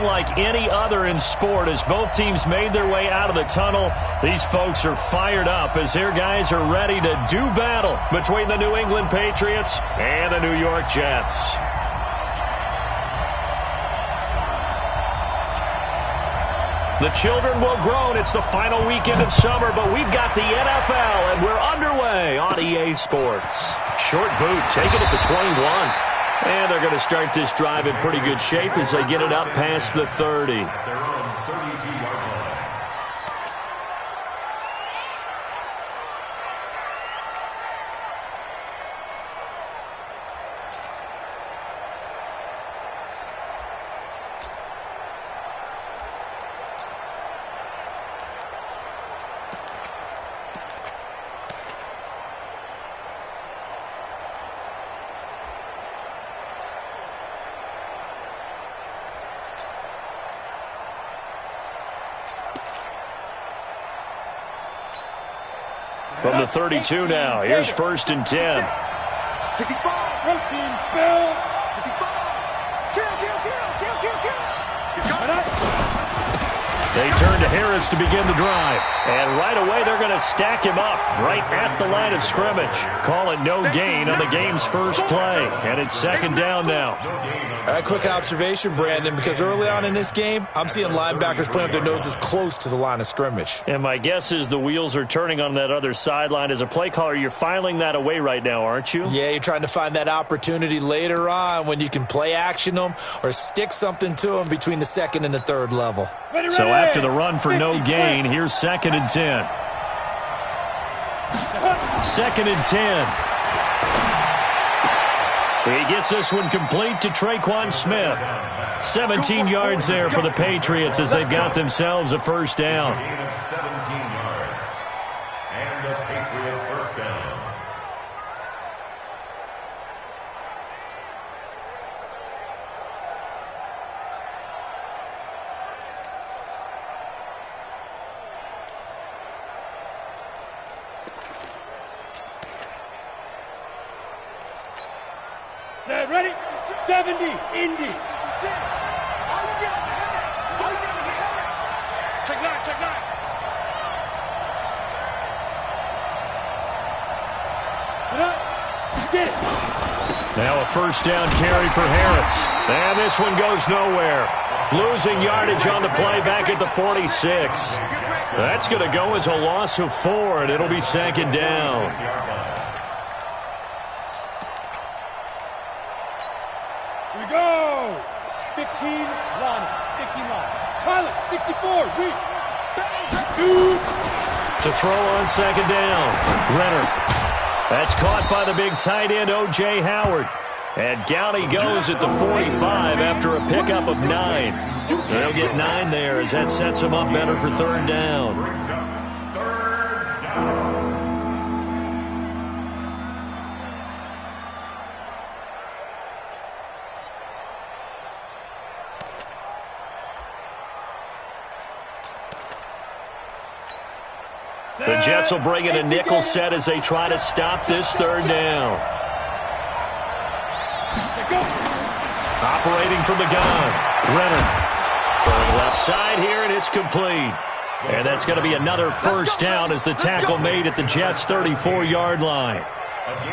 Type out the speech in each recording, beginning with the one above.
unlike any other in sport as both teams made their way out of the tunnel. These folks are fired up as their guys are ready to do battle between the New England Patriots and the New York Jets. The children will groan. It's the final weekend of summer, but we've got the NFL, and we're underway on EA Sports. Short boot, take it at the 21. And they're going to start this drive in pretty good shape as they get it up past the 30. From the 32 now, here's 1st and 10. 65, routine, spill. 65, kill. They turn to Harris to begin the drive. And right away, they're going to stack him up right at the line of scrimmage. Call it no gain on the game's first play. And it's 2nd down now. A quick observation, Brandon, because early on in this game, I'm seeing linebackers playing with their noses close to the line of scrimmage. And my guess is the wheels are turning on that other sideline. As a play caller, you're filing that away right now, aren't you? Yeah, you're trying to find that opportunity later on when you can play action them or stick something to them between the 2nd and the 3rd level. So after the run for no gain, here's 2nd and 10. 2nd and 10. He gets this one complete to Traquan Smith. 17 yards there for the Patriots as they've got themselves a first down. 17 yards. And the Patriot first down. Set, ready? 70, Indy. Check line. Get it. Now a first down carry for Harris. And this one goes nowhere. Losing yardage on the play back at the 46. That's going to go as a loss of 4, and it'll be 2nd down. Here we go. 15 line. Pilot, 64. To throw on 2nd down. Renner. That's caught by the big tight end, O.J. Howard. And down he goes at the 45 after a pickup of 9. They'll get 9 there as that sets him up better for 3rd down. The Jets will bring in a nickel set as they try to stop this 3rd down. Operating from the gun, Renner. Throwing left side here, and it's complete. And that's going to be another first down as the tackle made at the Jets' 34-yard line.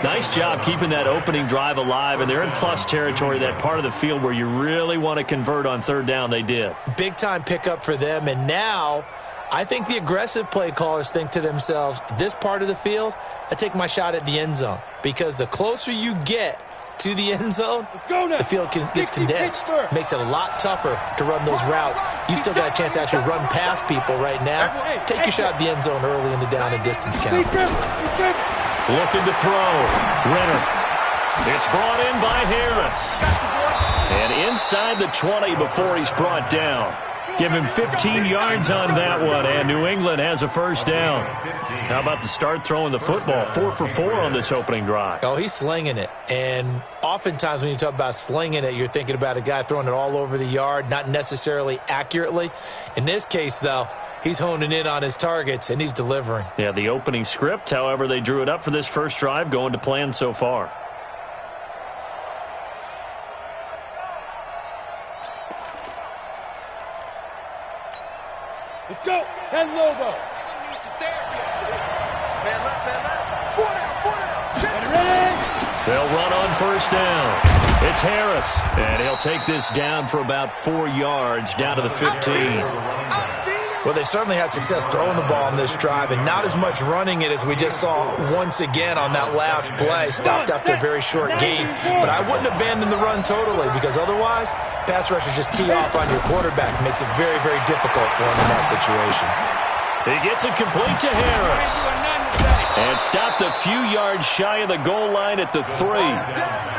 Nice job keeping that opening drive alive, and they're in plus territory, that part of the field where you really want to convert on 3rd down. They did. Big-time pickup for them, and now I think the aggressive play callers think to themselves, this part of the field, I take my shot at the end zone. Because the closer you get to the end zone, the field gets condensed. Makes it a lot tougher to run those routes. You still got a chance to actually run past people right now. Take your shot at the end zone early in the down and distance count. Looking to throw. Renner. It's brought in by Harris. And inside the 20 before he's brought down. Give him 15 yards on that one, and New England has a first down. How about the start throwing the football? 4 for 4 on this opening drive. Oh, he's slinging it. And oftentimes when you talk about slinging it, you're thinking about a guy throwing it all over the yard, not necessarily accurately. In this case, though, he's honing in on his targets, and he's delivering. Yeah, the opening script, however, they drew it up for this first drive, going to plan so far. Let's go. 10 Lobo. Ready? They'll run on first down. It's Harris, and he'll take this down for about 4 yards, down to the 15. Well, they certainly had success throwing the ball on this drive, and not as much running it as we just saw once again on that last play. Stopped after a very short gain. But I wouldn't abandon the run totally, because otherwise, pass rushers just tee off on your quarterback. Makes it very, very difficult for him in that situation. He gets it complete to Harris. And stopped a few yards shy of the goal line at the 3.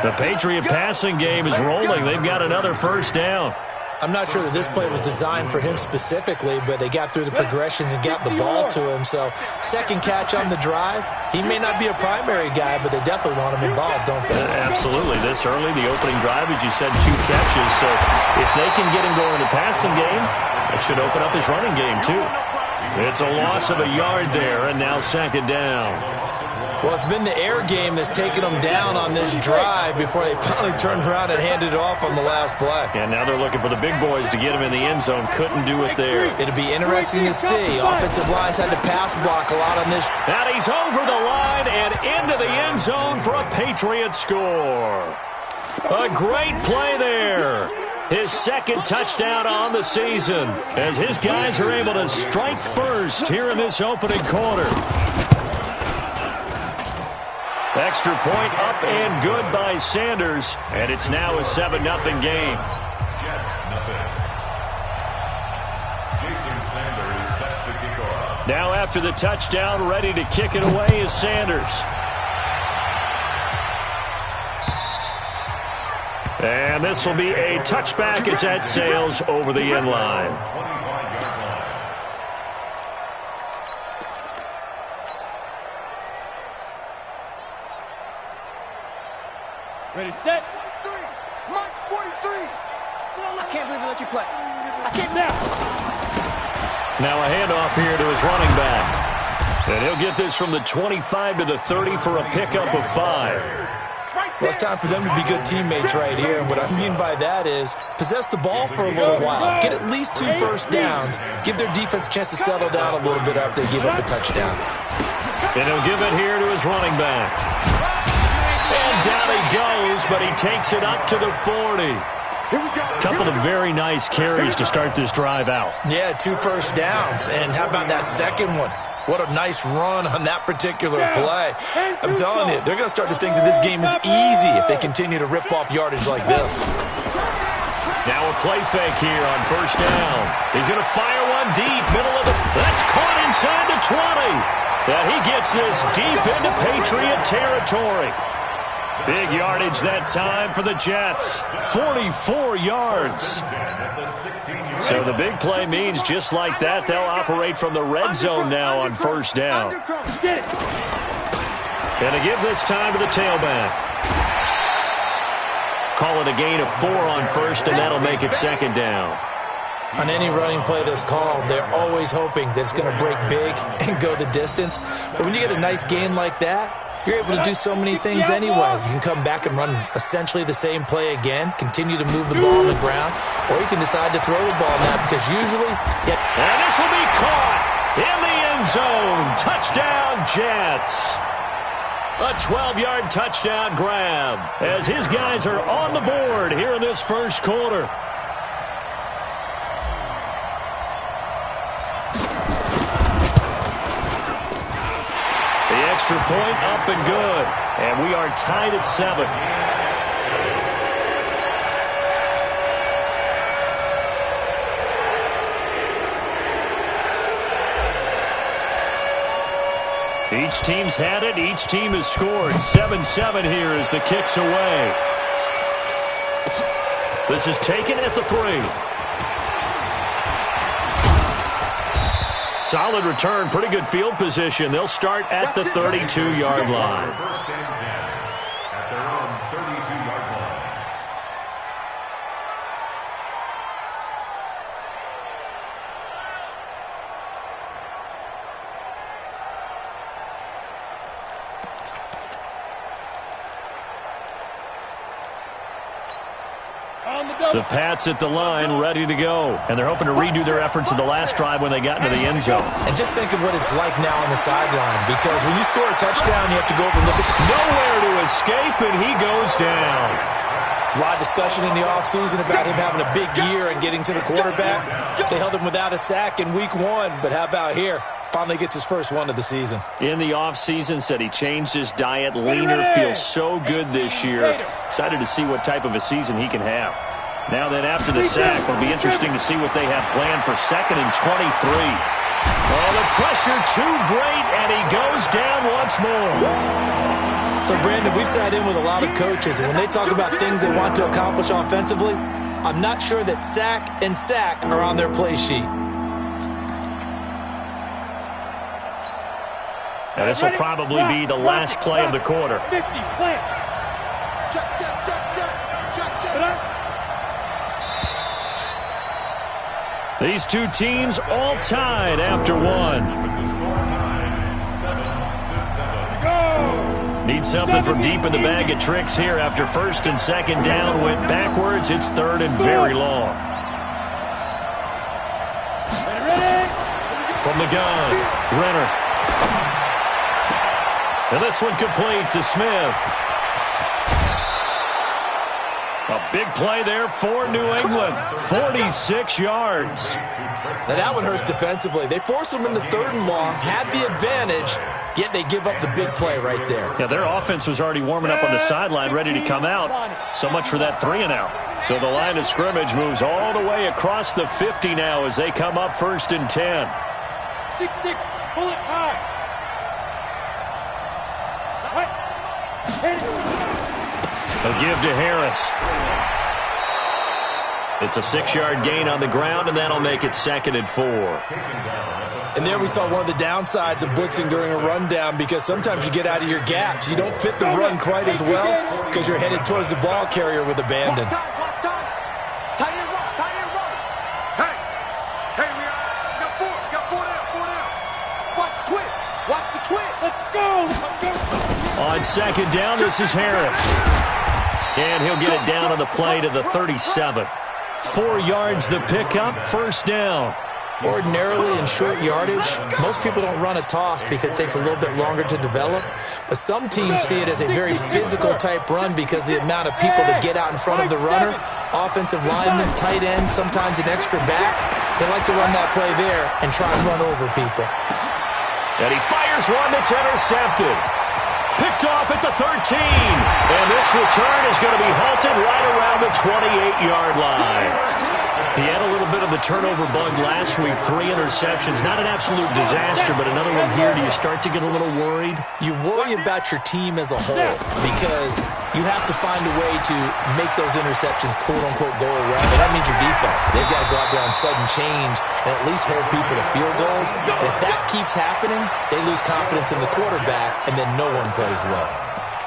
The Patriot passing game is rolling. They've got another first down. I'm not sure that this play was designed for him specifically, but they got through the progressions and got the ball to him. So, second catch on the drive. He may not be a primary guy, but they definitely want him involved, don't they? Absolutely. This early, the opening drive, as you said, 2 catches. So, if they can get him going in the passing game, it should open up his running game, too. It's a loss of a yard there, and now second down. Well, it's been the air game that's taken them down on this drive before they finally turned around and handed it off on the last play. And now they're looking for the big boys to get him in the end zone. Couldn't do it there. It'll be interesting to see. Offensive lines had to pass block a lot on this. And he's over the line and into the end zone for a Patriot score. A great play there. His second touchdown on the season as his guys are able to strike first here in this opening quarter. Extra point up and good by Sanders, and it's now a 7-0 game. Now after the touchdown, ready to kick it away is Sanders. And this will be a touchback as that sails over the end line. Ready, set. March 43. I can't believe they let you play. I can't. Now a handoff here to his running back. And he'll get this from the 25 to the 30 for a pickup of 5. Well, it's time for them to be good teammates right here. And what I mean by that is possess the ball for a little while. Get at least 2 first downs. Give their defense a chance to settle down a little bit after they give up a touchdown. And he'll give it here to his running back. And down he goes, but he takes it up to the 40. Couple of very nice carries to start this drive out. Yeah, 2 first downs. And how about that second one? What a nice run on that particular play. I'm telling you, they're going to start to think that this game is easy if they continue to rip off yardage like this. Now a play fake here on first down. He's going to fire one deep, middle of the... That's caught inside the 20. And he gets this deep into Patriot territory. Big yardage that time for the Jets. 44 yards. So the big play means just like that, they'll operate from the red zone now on first down. And to give this time to the tailback. Call it a gain of 4 on first, and that'll make it second down. On any running play that's called, they're always hoping that it's going to break big and go the distance. But when you get a nice gain like that, you're able to do so many things anyway. You can come back and run essentially the same play again, continue to move the ball on the ground, or you can decide to throw the ball now because usually... And this will be caught in the end zone. Touchdown, Jets. A 12-yard touchdown grab as his guys are on the board here in this first quarter. Extra point up and good. And we are tied at 7. Each team's had it. Each team has scored. 7-7 here as the kick's away. This is taken at the 3. Solid return, pretty good field position. They'll start at the 32-yard line. First and 10 at their own 32-yard line. On the The Pats at the line, ready to go. And they're hoping to redo their efforts in the last drive when they got into the end zone. And just think of what it's like now on the sideline, because when you score a touchdown, you have to go over and look at nowhere to escape, and he goes down. There's a lot of discussion in the offseason about him having a big year and getting to the quarterback. They held him without a sack in week 1, but how about here? Finally gets his first one of the season. In the offseason, said he changed his diet, leaner, feels so good this year. Excited to see what type of a season he can have. Now then, after the sack, it'll be interesting to see what they have planned for 2nd and 23. Oh, the pressure too great, and he goes down once more. So, Brandon, we sat in with a lot of coaches, and when they talk about things they want to accomplish offensively, I'm not sure that sack and sack are on their play sheet. Now, this will probably be the last play of the quarter. 50, plant. Check. These two teams all tied after one. Need something from deep in the bag of tricks here after 1st and 2nd down went backwards. It's 3rd and very long. From the gun, Renner. And this one complete to Smith. A big play there for New England. 46 yards. Now that one hurts defensively. They force them into 3rd and long, had the advantage, yet they give up the big play right there. Yeah, their offense was already warming up on the sideline, ready to come out. So much for that 3 and out. So the line of scrimmage moves all the way across the 50 now as they come up 1st and 10. 6-6, pull it high. They'll give to Harris. It's a 6-yard gain on the ground, and that'll make it 2nd and 4. And there we saw one of the downsides of blitzing during a rundown, because sometimes you get out of your gaps. You don't fit the run quite as well because you're headed towards the ball carrier with abandon. Tight end run. Hey, we got 4 down. Watch the twit. Let's go. On 2nd down, this is Harris. And he'll get it down on the play to the 37. 4 yards the pickup, 1st down. Ordinarily in short yardage, most people don't run a toss because it takes a little bit longer to develop. But some teams see it as a very physical type run because the amount of people that get out in front of the runner, offensive linemen, tight ends, sometimes an extra back, they like to run that play there and try and run over people. And he fires one that's intercepted. Picked off at the 13. And this return is going to be halted right around the 28-yard line. He had a little bit of the turnover bug last week, 3 interceptions. Not an absolute disaster, but another one here. Do you start to get a little worried? You worry about your team as a whole because you have to find a way to make those interceptions, quote-unquote, go away. But that means your defense. They've got to go out there on sudden change and at least hold people to field goals. And if that keeps happening, they lose confidence in the quarterback, and then no one plays well.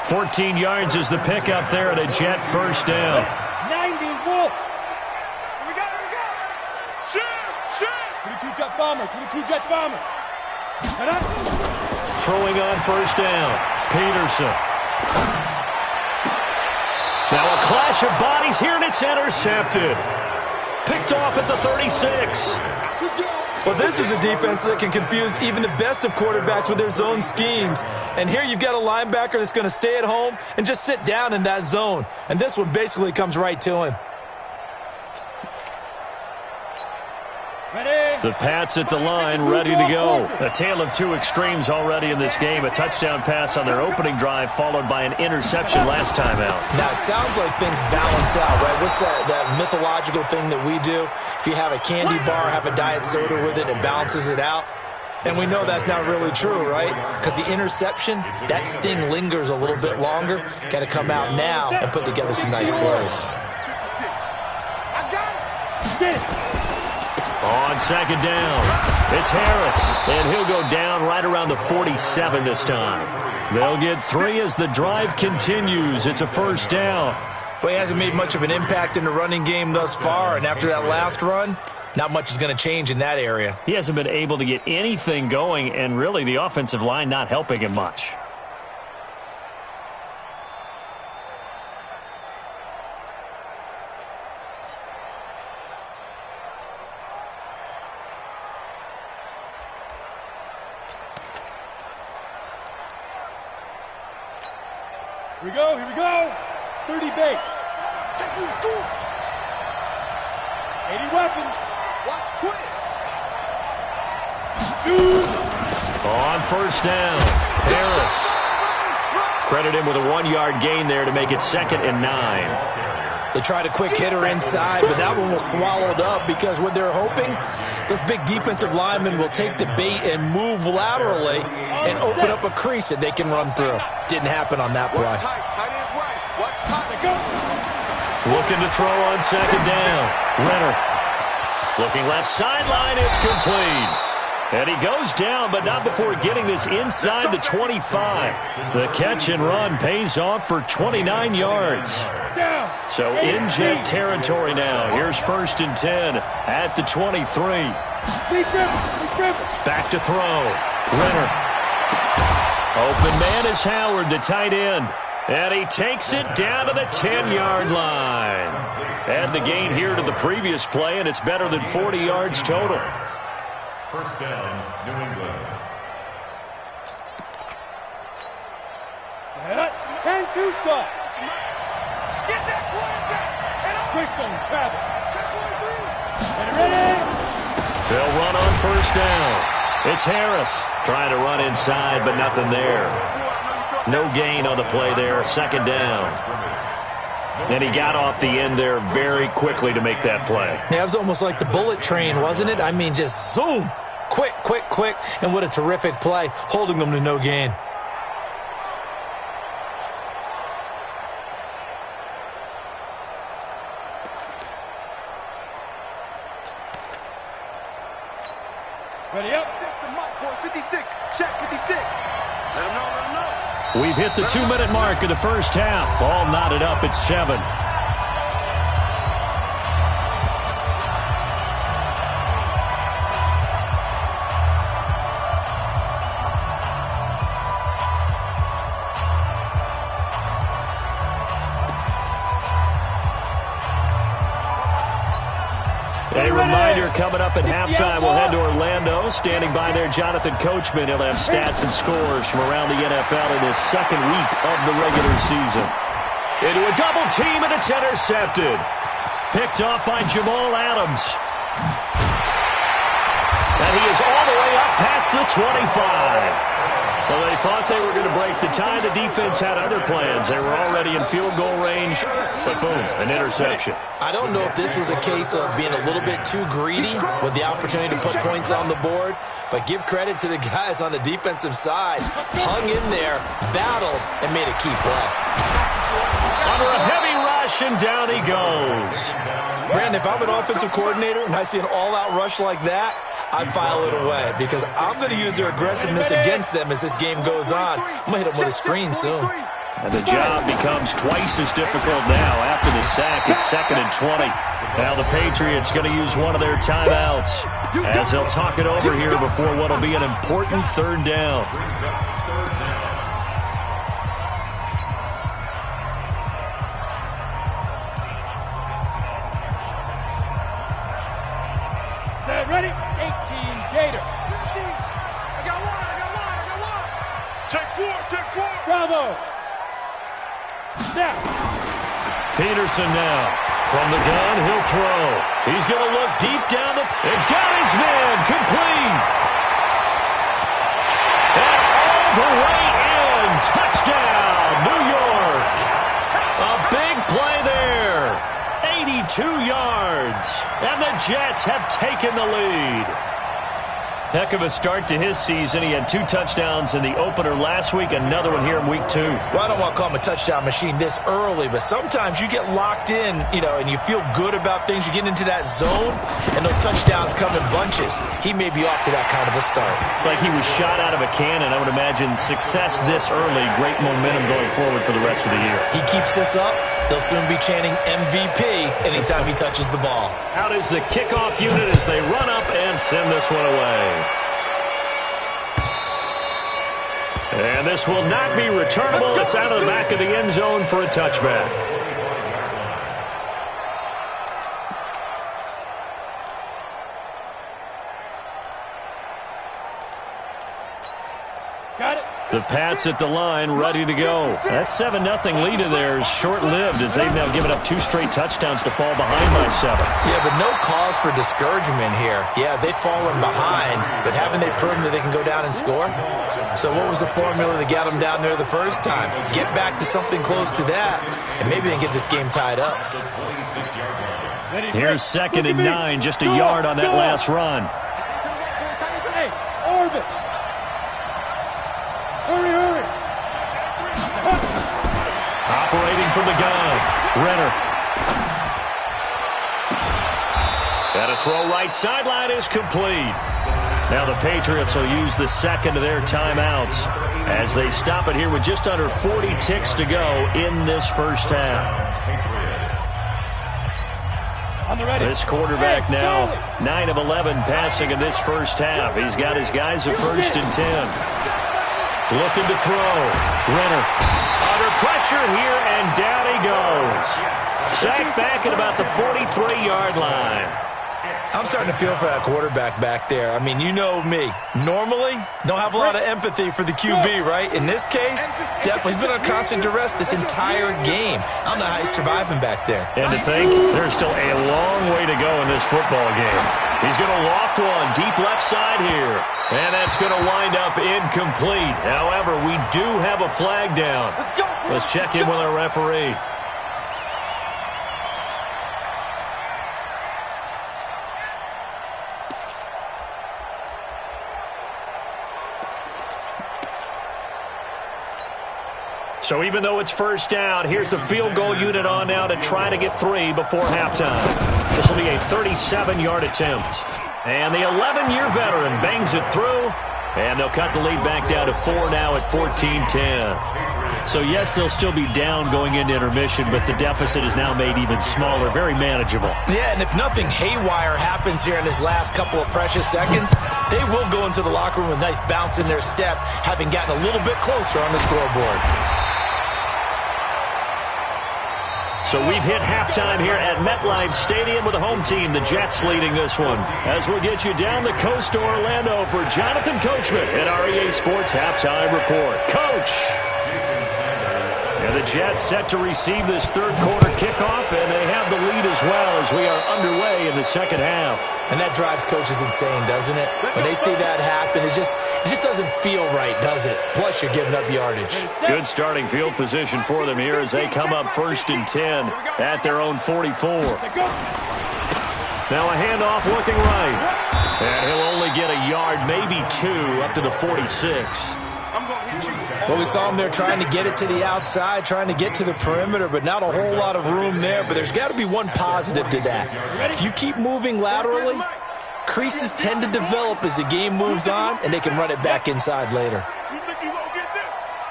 14 yards is the pickup there at a Jet 1st down. 90 Wolf. Here we go. Shoot. 22 Jet bomber. Throwing on 1st down. Peterson. Now a clash of bodies here, and it's intercepted. Picked off at the 36. Well, this is a defense that can confuse even the best of quarterbacks with their zone schemes. And here you've got a linebacker that's going to stay at home and just sit down in that zone. And this one basically comes right to him. The Pats at the line, ready to go. A tale of two extremes already in this game. A touchdown pass on their opening drive, followed by an interception last time out. Now, it sounds like things balance out, right? What's that mythological thing that we do? If you have a candy bar, have a diet soda with it, it balances it out. And we know that's not really true, right? Because the interception, that sting lingers a little bit longer. Got to come out now and put together some nice plays. I got it. On 2nd down, it's Harris, and he'll go down right around the 47 this time. They'll get 3 as the drive continues. It's a 1st down. Well, he hasn't made much of an impact in the running game thus far, and after that last run, not much is going to change in that area. He hasn't been able to get anything going, and really the offensive line not helping him much. Here we go, here we go. 30 base. 80 weapons. Watch twins. Shoot. On first down, Harris. Credit him with a 1-yard gain there to make it 2nd and 9. They tried a quick hitter inside, but that one was swallowed up because what they're hoping, those big defensive linemen will take the bait and move laterally and open up a crease that they can run through. Didn't happen on that play. Watch tight. Tight end's right. Watch tight. Go. Looking to throw on 2nd down. Renner. Looking left sideline. It's complete. And he goes down, but not before getting this inside the 25. The catch and run pays off for 29 yards. Down. So in jet territory now. Here's 1st and 10 at the 23. Sleep river. Back to throw. Renner. Open man is Howard, the tight end. And he takes it down to the 10-yard line. Add the gain here to the previous play, and it's better than 40 yards total. First down, New England. Set. 10-2 stop. Get that quarterback. Twist on travel. Ready. They'll run on first down. It's Harris trying to run inside, but nothing there. No gain on the play there, 2nd down. And he got off the end there very quickly to make that play. Yeah, it was almost like the bullet train, wasn't it? I mean, just zoom. Quick, quick, quick. And what a terrific play, holding them to no gain. Ready up. 56. Check 56. Let him know. We've hit the 2-minute mark of the first half. All knotted up at 7. A reminder coming up at halftime, we'll head to Orlando. Standing by there, Jonathan Coachman. He'll have stats and scores from around the NFL in his 2nd week of the regular season. Into a double team, and it's intercepted. Picked off by Jamal Adams. And he is all the way up past the 25. Well, they thought they were going to break the tie. The defense had other plans. They were already in field goal range, but boom, an interception. I don't know if this was a case of being a little bit too greedy with the opportunity to put points on the board, but give credit to the guys on the defensive side. Hung in there, battled, and made a key play. Under a heavy rush, and down he goes. Brandon, if I'm an offensive coordinator and I see an all-out rush like that, I'd file it away because I'm going to use their aggressiveness against them as this game goes on. I'm going to hit them with a screen soon. And the job becomes twice as difficult now. After the sack, it's 2nd and 20. Now the Patriots going to use one of their timeouts as they'll talk it over here before what will be an important 3rd down. Set. Ready. 18 Gator. 50. I got one. Check 4. Bravo. Snap. Peterson now. From the gun, he'll throw. He's going to look deep down and got his man. Complete. And all the way in. Touchdown, New York. A big play there. 82 yards. And the Jets have taken the lead. Heck of a start to his season. He had 2 touchdowns in the opener last week, another one here in week 2. Well, I don't want to call him a touchdown machine this early, but sometimes you get locked in, and you feel good about things. You get into that zone, and those touchdowns come in bunches. He may be off to that kind of a start. It's like he was shot out of a cannon. I would imagine success this early, great momentum going forward for the rest of the year. He keeps this up, they'll soon be chanting MVP anytime he touches the ball. Out is the kickoff unit as they run up and send this one away. And this will not be returnable. It's out of the back of the end zone for a touchback. Got it. The Pats at the line, ready to go. That 7-0 lead of theirs short-lived as they've now given up 2 straight touchdowns to fall behind by 7. Yeah, but no cause for discouragement here. Yeah, they've fallen behind, but haven't they proven that they can go down and score? So what was the formula that got them down there the first time? Get back to something close to that, and maybe they can get this game tied up. Here's 2nd and 9, just a yard on that last run. Hey, Orbit. Hurry. Operating from the gun, Renner. And a throw right sideline is complete. Now the Patriots will use the second of their timeouts as they stop it here with just under 40 ticks to go in this first half. This quarterback now 9 of 11 passing in this first half. He's got his guys at 1st and 10. Looking to throw. Renner under pressure here, and down he goes. Sacked back at about the 43-yard line. I'm starting to feel for that quarterback back there. I mean, you know me. Normally, don't have a lot of empathy for the QB, right? In this case, definitely. He's been on constant duress this entire game. I don't know how he's surviving back there. And to think, there's still a long way to go in this football game. He's going to loft one deep left side here. And that's going to wind up incomplete. However, we do have a flag down. Let's check in with our referee. So even though it's first down, here's the field goal unit on now to try to get 3 before halftime. This will be a 37-yard attempt. And the 11-year veteran bangs it through, and they'll cut the lead back down to 4 now at 14-10. So, yes, they'll still be down going into intermission, but the deficit is now made even smaller, very manageable. Yeah, and if nothing haywire happens here in his last couple of precious seconds, they will go into the locker room with a nice bounce in their step, having gotten a little bit closer on the scoreboard. So we've hit halftime here at MetLife Stadium with the home team, the Jets, leading this one. As we'll get you down the coast to Orlando for Jonathan Coachman at our EA Sports Halftime Report. Coach! And the Jets set to receive this third quarter kickoff, and they have the lead as well as we are underway in the second half. And that drives coaches insane, doesn't it? When they see that happen, it just doesn't feel right, does it? Plus, you're giving up yardage. Good starting field position for them here as they come up 1st and 10 at their own 44. Now a handoff looking right. And he'll only get a yard, maybe 2, up to the 46. Well, we saw him there trying to get it to the outside, trying to get to the perimeter, but not a whole lot of room there. But there's got to be one positive to that. If you keep moving laterally, creases tend to develop as the game moves on, and they can run it back inside later.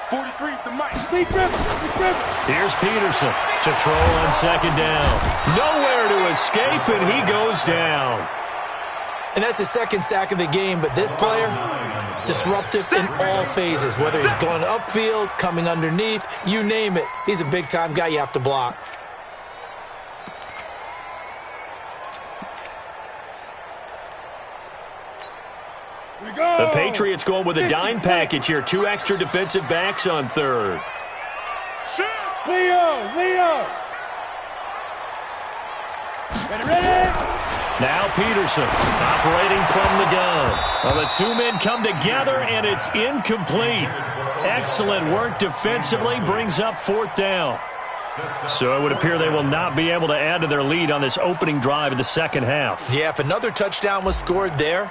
43's the mic. Here's Peterson to throw on 2nd down. Nowhere to escape, and he goes down. And that's his 2nd sack of the game, but this player, disruptive in all phases, whether he's going upfield, coming underneath, you name it. He's a big-time guy you have to block. The Patriots going with a dime package here. 2 extra defensive backs on 3rd. Leo! Ready? Now Peterson operating from the gun. Well, the 2 men come together, and it's incomplete. Excellent work defensively, brings up 4th down. So it would appear they will not be able to add to their lead on this opening drive of the second half. Yeah, if another touchdown was scored there,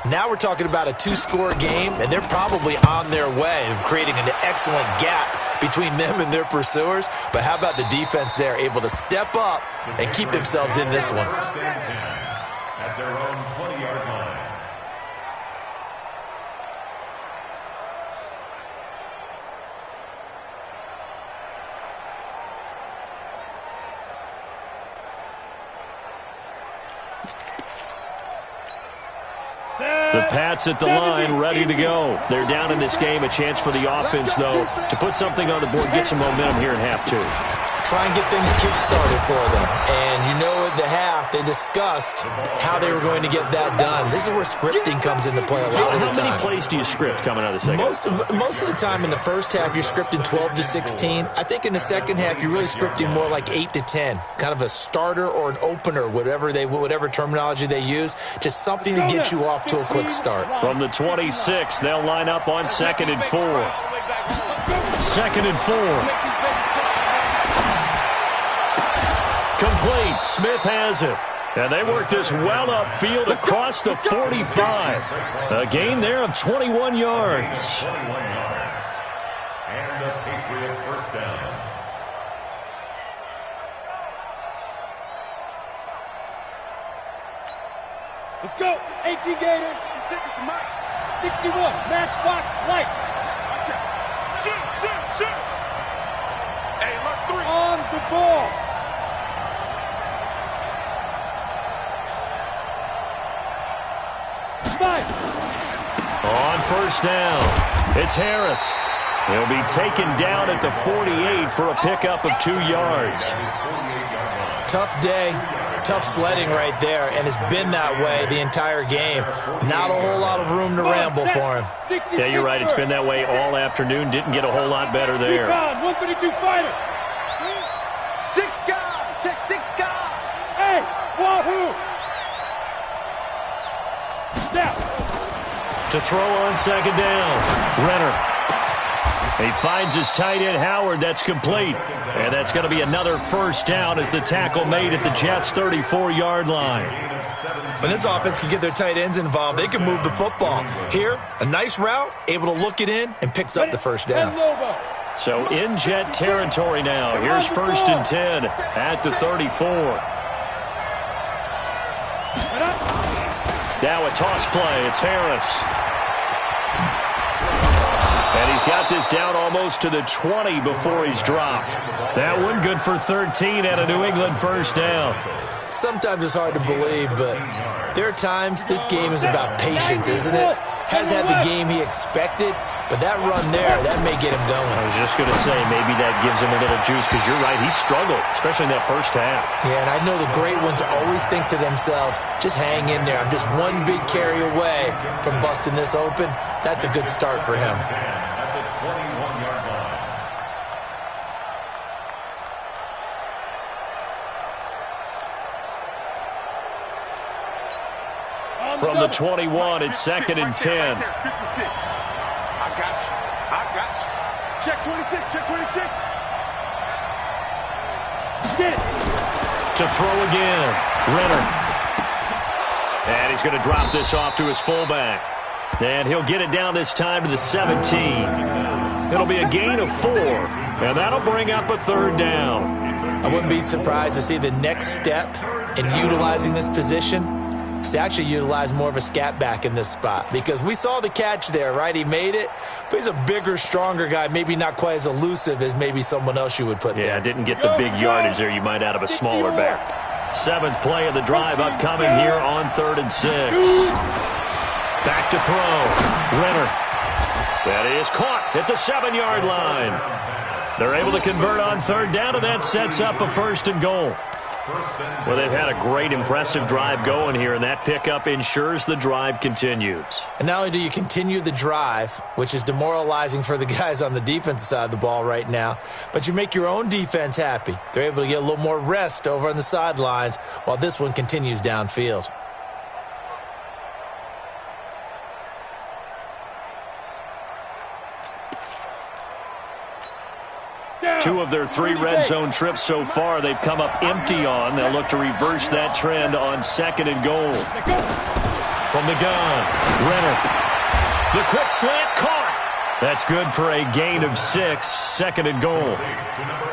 now we're talking about a 2-score game, and they're probably on their way of creating an excellent gap between them and their pursuers. But how about the defense there, able to step up and keep themselves in this one? At their own 20-yard line. The Pats at the line, ready to go. They're down in this game. A chance for the offense, though, to put something on the board, get some momentum here in half 2. Try and get things kick-started for them. And you know started the half, they discussed how they were going to get that done. This is where scripting comes into play a lot of the time. How many plays do you script coming out of the second? Most of the time in the first half, you're scripting 12 to 16. I think in the second half, you're really scripting more like 8 to 10, kind of a starter or an opener, whatever terminology they use, just something to get you off to a quick start. From the 26, they'll line up on 2nd and 4. 2nd and 4. Complete. Smith has it. And they work this well upfield across the 45. A gain there of 21 yards. 21 yards. And the Patriot first down. Let's go. 18 Gators. 61. Matchbox lights. Shoot. Hey, left 3. On the ball. On first down, it's Harris. He'll be taken down at the 48 for a pickup of 2 yards. Tough day, tough sledding right there, and it's been that way the entire game. Not a whole lot of room to ramble for him. Yeah, you're right. It's been that way all afternoon. Didn't get a whole lot better there. 132 fighter. 6 guys. Check 6 guys. Hey, wahoo. Now. To throw on 2nd down, Renner. He finds his tight end, Howard. That's complete. And that's going to be another first down as the tackle made at the Jets' 34-yard line. When this offense can get their tight ends involved, they can move the football. Here, a nice route, able to look it in, and picks up the first down. So in Jet territory now. Here's 1st and 10 at the 34. Now a toss play. It's Harris. And he's got this down almost to the 20 before he's dropped. That one good for 13 and a New England first down. Sometimes it's hard to believe, but there are times this game is about patience, isn't it? Has had the game he expected, but that run there, that may get him going. I was just going to say, maybe that gives him a little juice, because you're right, he struggled, especially in that first half. Yeah, and I know the great ones always think to themselves, just hang in there. I'm just one big carry away from busting this open. That's a good start for him. At the 21-yard line. From the 21, it's 2nd and 10. 56. I got you. Check 26. Get it. To throw again, Renner. And he's going to drop this off to his fullback. And he'll get it down this time to the 17. It'll be a gain of 4, and that'll bring up a 3rd down. I wouldn't be surprised to see the next step in utilizing this position is to actually utilize more of a scat back in this spot, because we saw the catch there, right? He made it, but he's a bigger, stronger guy, maybe not quite as elusive as maybe someone else you would put there. Yeah, didn't get the big yardage there you might out of a smaller back. 7th play of the drive upcoming here on 3rd and 6. Back to throw. Renner. That is caught at the 7-yard line. They're able to convert on 3rd down, and that sets up a 1st and goal. Well, they've had a great, impressive drive going here, and that pickup ensures the drive continues. And not only do you continue the drive, which is demoralizing for the guys on the defensive side of the ball right now, but you make your own defense happy. They're able to get a little more rest over on the sidelines while this one continues downfield. Two of their 3 red zone trips so far they've come up empty on. They'll look to reverse that trend on 2nd and goal. From the gun, Renner. The quick slant caught. That's good for a gain of 6, 2nd and goal.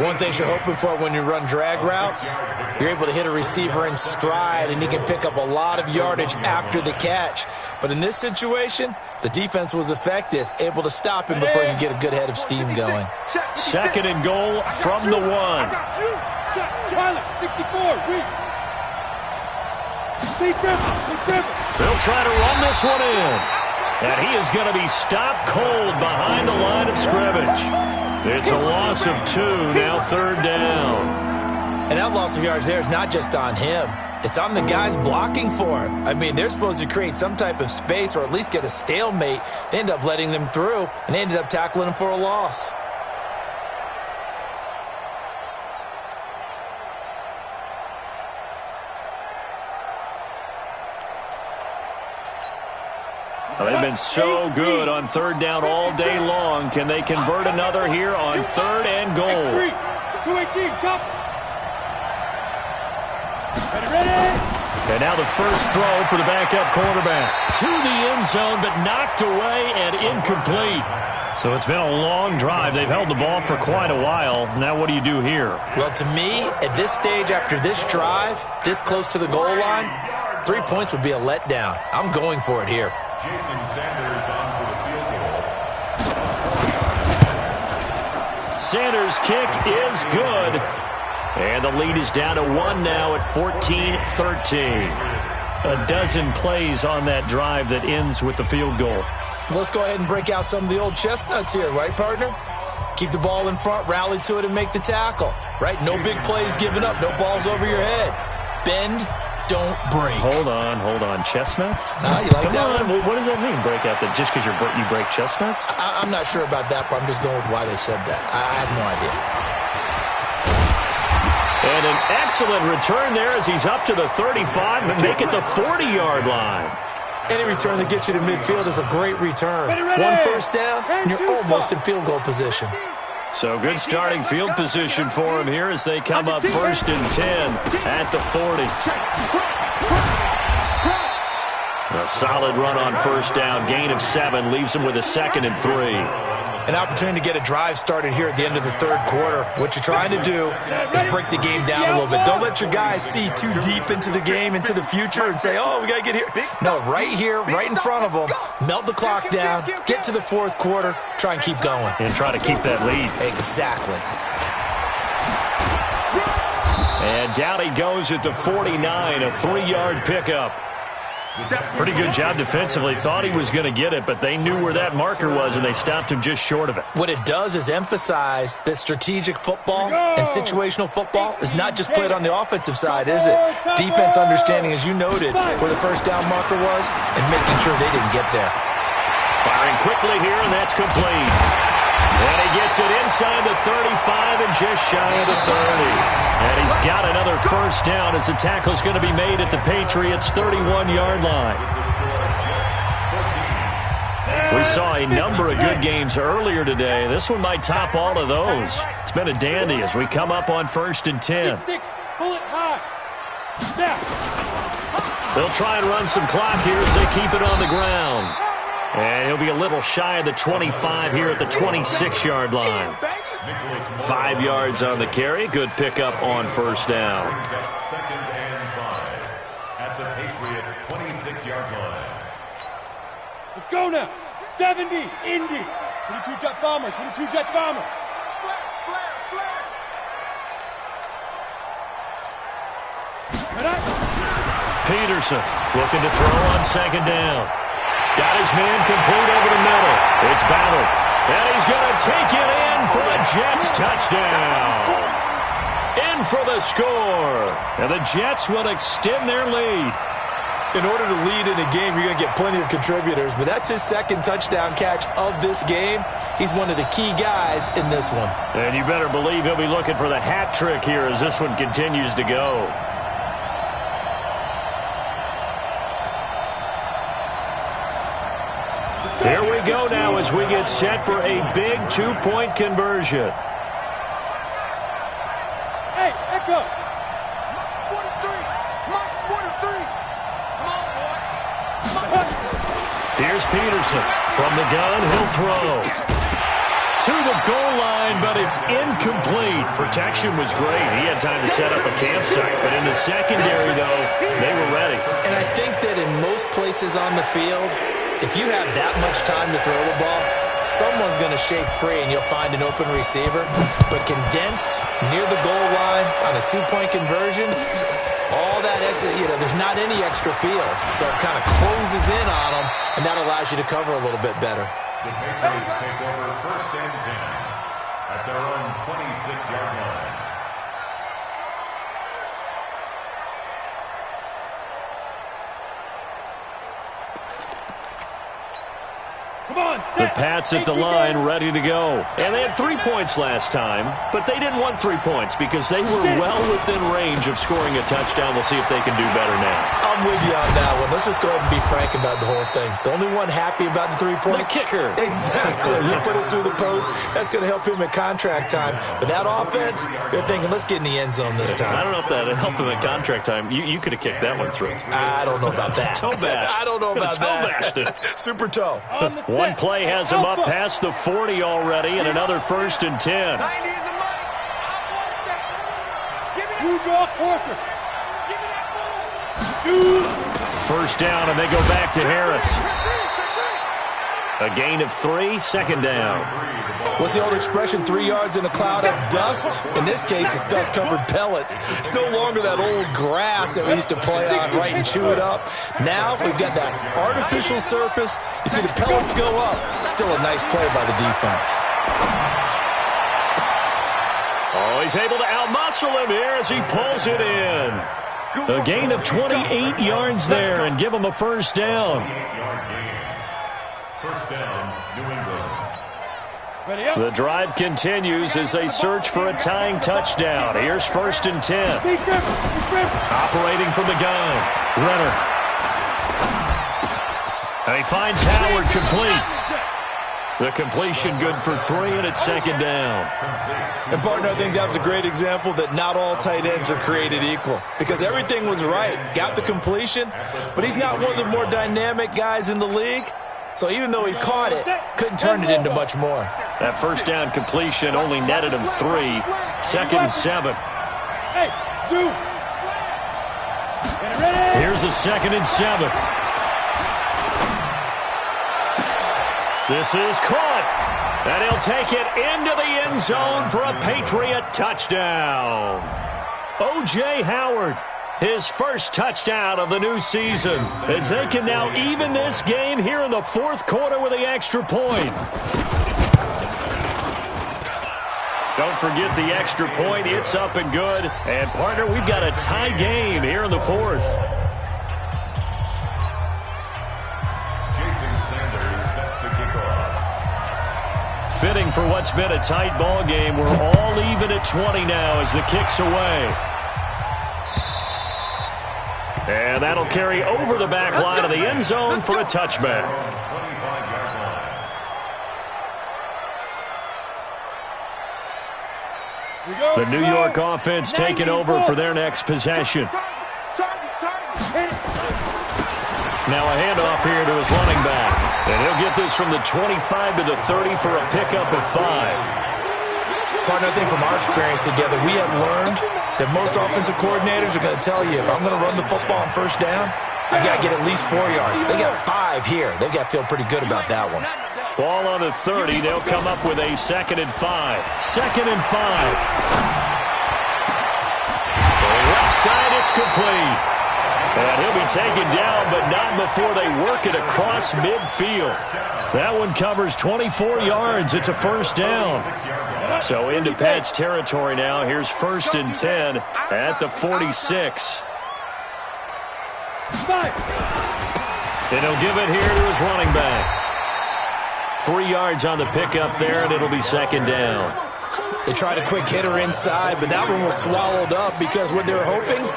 One thing you're hoping for when you run drag routes, you're able to hit a receiver in stride, and he can pick up a lot of yardage after the catch. But in this situation, the defense was effective, able to stop him before he could get a good head of steam going. 2nd and goal from the 1. Pilot, 64, They'll try to run this one in. And he is going to be stopped cold behind the line of scrimmage. It's a loss of 2, now 3rd down. And that loss of yards there is not just on him. It's on the guys blocking for him. I mean, they're supposed to create some type of space or at least get a stalemate. They end up letting them through, and they ended up tackling him for a loss. Well, they've been so good on third down all day long. Can they convert another here on third and goal? 218, chop. Ready. And now the first throw for the backup quarterback. To the end zone, but knocked away and incomplete. So it's been a long drive. They've held the ball for quite a while. Now what do you do here? Well, to me, at this stage, after this drive, this close to the goal line, 3 points would be a letdown. I'm going for it here. Jason Sanders on for the field goal. Sanders' kick is good. And the lead is down to 1 now at 14-13. A dozen plays on that drive that ends with the field goal. Let's go ahead and break out some of the old chestnuts here, right, partner? Keep the ball in front, rally to it, and make the tackle, right? No big plays given up, no balls over your head. Bend, don't break. Hold on. Chestnuts? You like that one? What does that mean, break out? That just because you break chestnuts? I'm not sure about that, but I'm just going with why they said that. I have no idea. And an excellent return there as he's up to the 35 and make it the 40-yard line. Any return that gets you to midfield is a great return. One first down, and you're almost in field goal position. So good starting field position for him here as they come up first and 10 at the 40. A solid run on first down, gain of 7, leaves him with a 2nd and 3. An opportunity to get a drive started here at the end of the third quarter. What you're trying to do is break the game down a little bit. Don't let your guys see too deep into the game, into the future, and say, oh, we got to get here. No, right here, right in front of them, melt the clock down, get to the fourth quarter, try and keep going. And try to keep that lead. Exactly. And down he goes at the 49, a 3-yard pickup. Pretty good job defensively. Thought he was going to get it, but they knew where that marker was, and they stopped him just short of it. What it does is emphasize that strategic football and situational football is not just played on the offensive side, is it? Defense understanding, as you noted, where the first down marker was and making sure they didn't get there. Firing quickly here, and that's complete. And he gets it inside the 35 and just shy of the 30. And he's got another first down as the tackle's going to be made at the Patriots' 31-yard line. We saw a number of good games earlier today. This one might top all of those. It's been a dandy as we come up on first and 10. Pull it high. They'll try and run some clock here as they keep it on the ground. And he'll be a little shy of the 25 here at the 26-yard line. 5 yards on the carry. Good pickup on first down. Second and 5 at the Patriots' 26-yard line. Let's go now. 70, Indy. 22 Jet Bomber, 22 Jet Bomber. Peterson looking to throw on second down. Got his man complete over the middle. It's Ballard. And he's going to take it in for a Jets touchdown. In for the score. And the Jets will extend their lead. In order to lead in a game, you're going to get plenty of contributors, but that's his 2nd touchdown catch of this game. He's one of the key guys in this one. And you better believe he'll be looking for the hat trick here as this one continues to go. Here we go now as we get set for a big 2-point conversion. Hey, Echo. Mark 43. Mark 43. Come on, boy. Here's Peterson. From the gun, he'll throw. To the goal line, but it's incomplete. Protection was great. He had time to set up a campsite, but in the secondary, though, they were ready. And I think that in most places on the field, if you have that much time to throw the ball, someone's going to shake free and you'll find an open receiver. But condensed near the goal line on a 2-point conversion, all that extra, there's not any extra field. So it kind of closes in on them, and that allows you to cover a little bit better. The Patriots take over first and 10 at their own 26-yard line. Come on, The Pats at the line, ready to go. And they had 3 points last time, but they didn't want 3 points because they were well within range of scoring a touchdown. We'll see if they can do better now. I'm with you on that one. Let's just go ahead and be frank about the whole thing. The only one happy about the 3-point? The kicker. Exactly. You put it through the post. That's going to help him at contract time. But that offense, they're thinking, let's get in the end zone this time. I don't know if that helped him at contract time. You could have kicked that one through. I don't know about that. Toe bash. I don't know about toe that. Bashed it. Super toe. One play has him up past the 40 already, and another 1st and 10. 90 is the mic. You draw Corker. Give me that ball. 1st down, and they go back to Harris. A gain of 3, 2nd down. What's the old expression, 3 yards in a cloud of dust? In this case, it's dust-covered pellets. It's no longer that old grass that we used to play on, right, and chew it up. Now we've got that artificial surface. You see the pellets go up. Still a nice play by the defense. Oh, he's able to outmuscle him here as he pulls it in. A gain of 28 yards there and give him a 1st down. 1st down, New England. The drive continues as they search for a tying touchdown. Here's 1st and 10. Operating from the gun, Renner. And he finds Howard complete. The completion good for 3, and it's 2nd down. And, partner, I think that was a great example that not all tight ends are created equal. Because everything was right. Got the completion, but he's not one of the more dynamic guys in the league. So even though he caught it, couldn't turn it into much more. That 1st down completion only netted him 3. 2nd and 7. Hey, Zoo. Here's a 2nd and 7. This is caught. And he'll take it into the end zone for a Patriot touchdown. O.J. Howard, his 1st touchdown of the new season, as they can now even this game here in the 4th quarter with the extra point. Don't forget the extra point. It's up and good. And, partner, we've got a tie game here in the 4th. Fitting for what's been a tight ball game. We're all even at 20 now as the kick's away. And that'll carry over the back line of the end zone for a touchback. The New York offense taking over for their next possession. Now a handoff here to his running back. And he'll get this from the 25 to the 30 for a pickup of 5. Partner, I think from our experience together, we have learned that most offensive coordinators are going to tell you, if I'm going to run the football on 1st down, I've got to get at least 4 yards. They got 5 here. They've got to feel pretty good about that one. Ball on the 30. They'll come up with a 2nd and 5. 2nd and 5. To the left side, it's complete. And he'll be taken down, but not before they work it across midfield. That one covers 24 yards. It's a 1st down. So into Pats territory now. Here's 1st and 10 at the 46. And he'll give it here to his running back. 3 yards on the pickup there, and it'll be 2nd down. They tried a quick hitter inside, but that one was swallowed up because what they're hoping,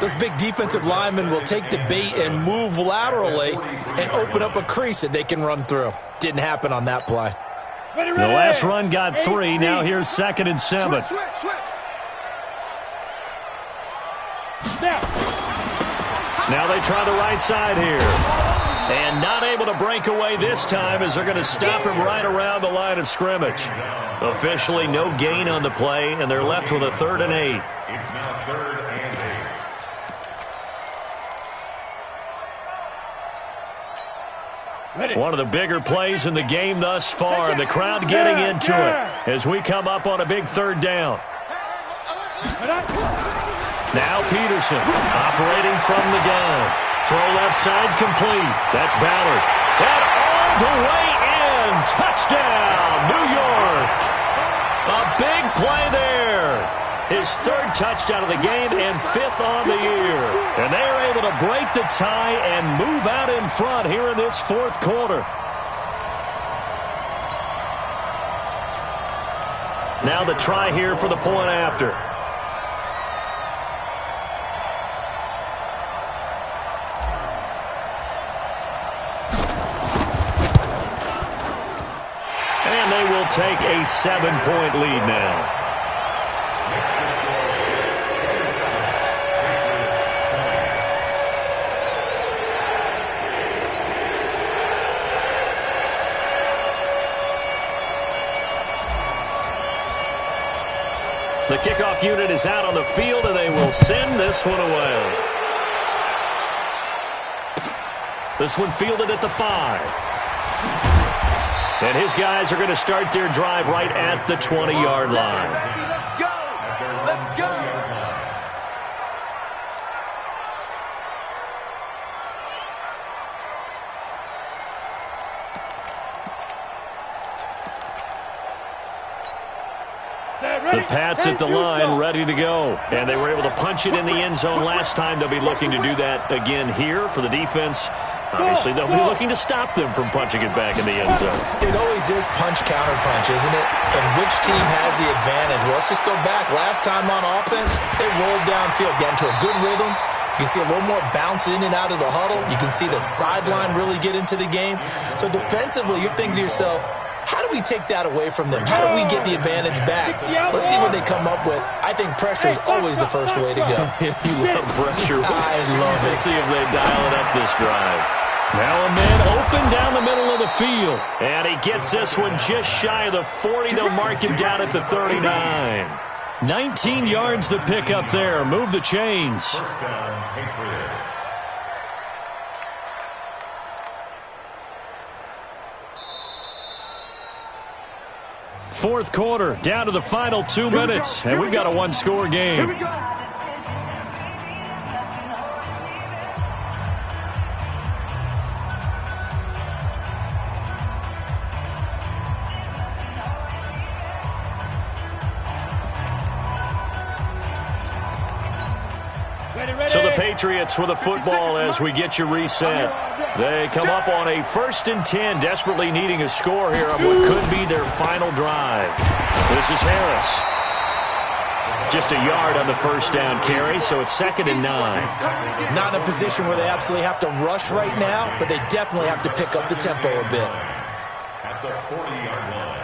those big defensive linemen will take the bait and move laterally and open up a crease that they can run through. Didn't happen on that play. The last run got 3. Now here's 2nd and 7. Now they try the right side here. And not able to break away this time as they're going to stop him right around the line of scrimmage. Officially no gain on the play, and they're left with a 3rd and 8. It's now 3rd and 8. One of the bigger plays in the game thus far, and the crowd getting into it as we come up on a big 3rd down. Now Peterson operating from the gun. Throw left side complete. That's Ballard. And all the way in. Touchdown, New York. A big play there. His 3rd touchdown of the game and 5th on the year. And they are able to break the tie and move out in front here in this 4th quarter. Now the try here for the point after. And they will take a 7-point lead now. The kickoff unit is out on the field, and they will send this one away. This one fielded at the 5. And his guys are going to start their drive right at the 20-yard line. Let's go! Let's go! The Pats at the line, ready to go. And they were able to punch it in the end zone last time. They'll be looking to do that again here for the defense. Obviously, they'll be looking to stop them from punching it back in the end zone. It always is punch-counter-punch, isn't it? And which team has the advantage? Well, let's just go back. Last time on offense, they rolled downfield, got into a good rhythm. You can see a little more bounce in and out of the huddle. You can see the sideline really get into the game. So defensively, you're thinking to yourself, how do we take that away from them? How do we get the advantage back? Let's see what they come up with. I think pressure is always the first way to go. You love pressure. I love it. Let's see if they dial it up this drive. Now a man open down the middle of the field. And he gets this one just shy of the 40. They'll mark him down at the 39. 19 yards to pick up there. Move the chains. First down, Patriots. Fourth quarter, down to the final 2 minutes, and we've got a one-score game. Here we go! So the Patriots with a football as we get you reset. They come up on a 1st and 10, desperately needing a score here of what could be their final drive. This is Harris. Just a yard on the first down carry, so it's 2nd and 9. Not in a position where they absolutely have to rush right now, but they definitely have to pick up the tempo a bit. At the 40-yard line.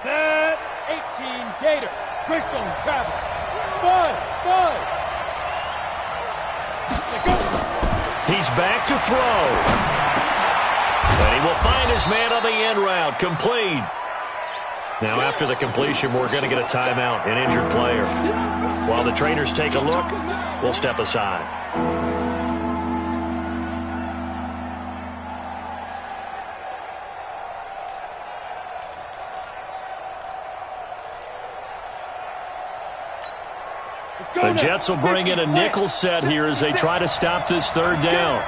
Set 18 Gator. Twist on travel. Bud. He's back to throw. And he will find his man on the end route. Complete. Now after the completion, we're going to get a timeout, an injured player. While the trainers take a look, we'll step aside. The Jets will bring in a nickel set here as they try to stop this 3rd down.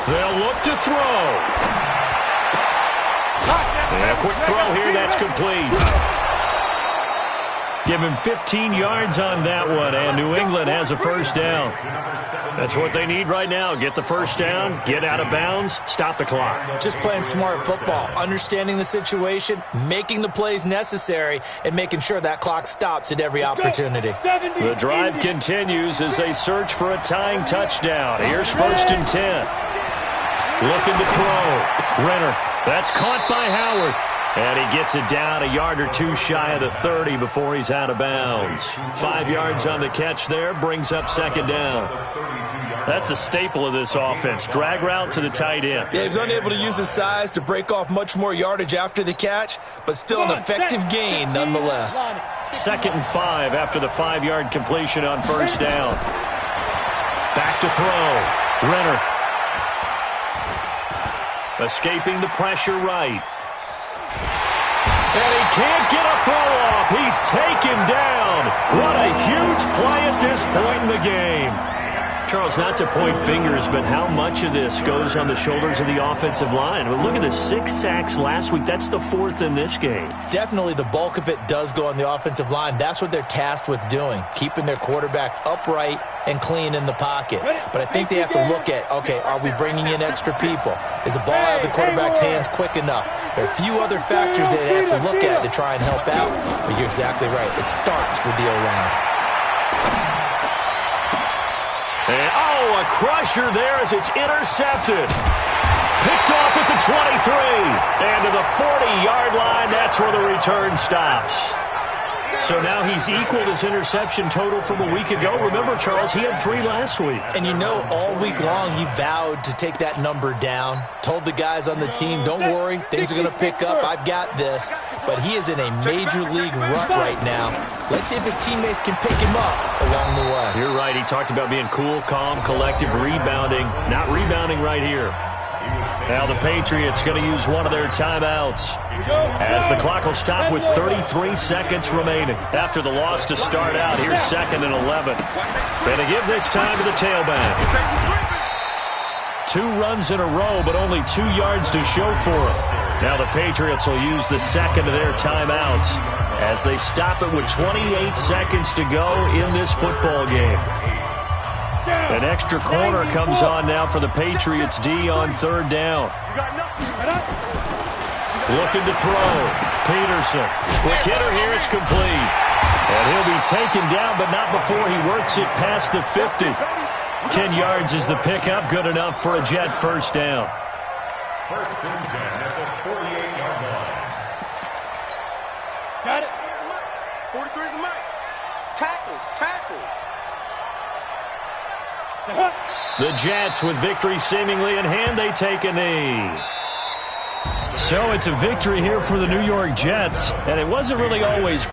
They'll look to throw. And a quick throw here, that's complete. Give him 15 yards on that one, and New England has a first down. That's what they need right now. Get the first down, get out of bounds, stop the clock. Just playing smart football, understanding the situation, making the plays necessary, and making sure that clock stops at every opportunity. The drive continues as they search for a tying touchdown. Here's 1st and 10. Looking to throw. Renner. That's caught by Howard. And he gets it down a yard or two shy of the 30 before he's out of bounds. 5 yards on the catch there, brings up 2nd down. That's a staple of this offense. Drag route to the tight end. Yeah, he was unable to use his size to break off much more yardage after the catch, but still an effective gain nonetheless. 2nd and 5 after the 5-yard completion on 1st down. Back to throw. Renner. Escaping the pressure right. And he can't get a throw off. He's taken down. What a huge play at this point in the game. Charles, not to point fingers, but how much of this goes on the shoulders of the offensive line? Well, look at the 6 sacks last week. That's the 4th in this game. Definitely the bulk of it does go on the offensive line. That's what they're tasked with doing, keeping their quarterback upright and clean in the pocket. But I think they have to look at, okay, are we bringing in extra people? Is the ball out of the quarterback's hands quick enough? There are a few other factors they have to look at to try and help out. But you're exactly right. It starts with the O-line. And, oh, a crusher there as it's intercepted. Picked off at the 23. And to the 40-yard line, that's where the return stops. So now he's equaled his interception total from a week ago. Remember, Charles, he had 3 last week. And you know, all week long he vowed to take that number down. Told the guys on the team, don't worry, things are going to pick up. I've got this. But he is in a major league rut right now. Let's see if his teammates can pick him up along the way. You're right. He talked about being cool, calm, collective, rebounding. Not rebounding right here. Now the Patriots going to use one of their timeouts as the clock will stop with 33 seconds remaining. After the loss to start out, here's 2nd and 11. Going to give this time to the tailback. 2 runs in a row, but only 2 yards to show for it. Now the Patriots will use the 2nd of their timeouts as they stop it with 28 seconds to go in this football game. An extra corner comes on now for the Patriots D on 3rd down. Looking to throw. Peterson. Quick hitter here. It's complete. And he'll be taken down, but not before he works it past the 50. 10 yards is the pickup. Good enough for a Jet first down. 1st and 10 at the 48-yard line. Got it. 43 is the mark. Tackles. The Jets, with victory seemingly in hand, they take a knee. So it's a victory here for the New York Jets, and it wasn't really always